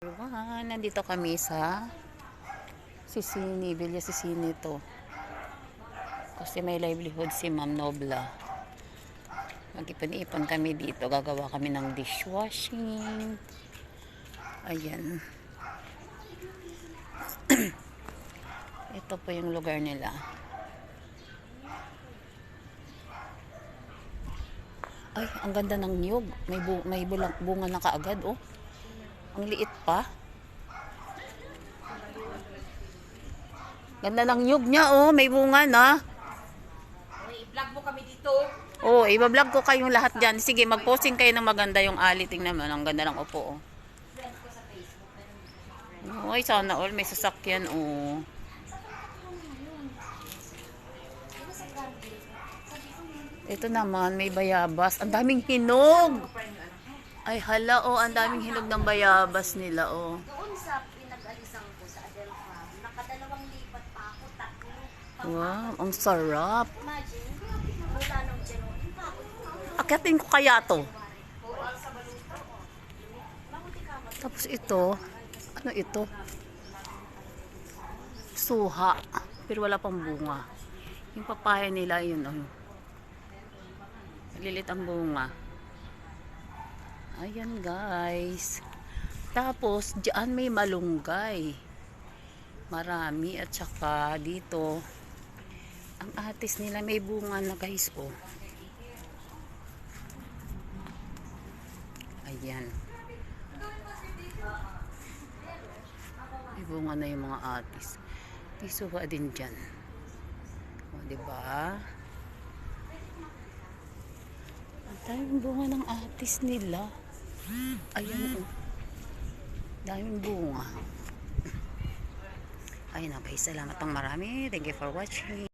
Everyone, nandito kami sa Sisini, Villa Sisini to. Kasi may livelihood si Ma'am Nobla. Mag-ipon-ipon kami dito. Gagawa kami ng dishwashing. Ayan. Ito po yung lugar nila. Ay, ang ganda ng niyog. May bunga na kaagad, oh. Ang liit pa. Ganda ng niyog niya, oh. May bunga na. I-vlog mo kami dito. Oh, i-vlog ko kayong lahat dyan. Sige, mag-posting kayo ng maganda yung ali. Tingnan mo, ang ganda ng upo, oh. Ay, sana all may sasakyan, oh. Ito naman, may bayabas. Ang daming hinog. Ay, hala, oh. Ang daming hinog ng bayabas nila, oh. Doon sa pinag-alisan ko sa Adelpha, nakadalawang lipat pa ako, tatlo. Wow, ang sarap. Imagine, mula nung January, Akyatin ko kaya to. Tapos ito, ano ito? Suha. Pero wala pang bunga. Yung papaya nila, yun, oh. Lilit ang bunga. Ayan, guys. Tapos, diyan may malunggay. Marami. At saka, dito, ang atis nila may bunga na, guys, oh. Ayan. May bunga na yung mga atis. May suha din dyan. O, diba? Ang daming bunga ng atis nila. Ayan, oh. Daming bunga. Ayun na, guys. Salamat pang marami. Thank you for watching.